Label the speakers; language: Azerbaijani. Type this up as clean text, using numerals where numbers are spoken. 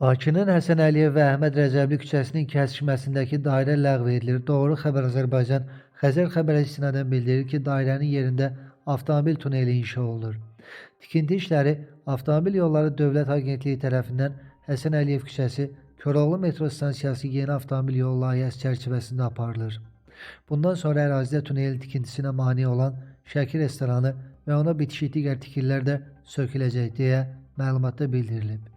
Speaker 1: Bakının Həsən Əliyev və Əhməd Rəcəbli küçəsinin kəsişməsindəki dairə ləğv edilir. Doğru Xəbər Azərbaycan Xəzər xəbərə istinadən bildirir ki, dairənin yerində avtomobil tuneli inşa olunur. Tikinti işləri Avtomobil Yolları Dövlət Agentliyi tərəfindən Həsən Əliyev küçəsi, Koroğlu metro stansiyası yeni avtomobil yolu layihəsi çərçivəsində aparılır. Bundan sonra ərazidə tunelin tikintisinə mane olan Şəki restoranı və ona bitişik digər tikililər də söküləcək deyə məlumatda bildirilib.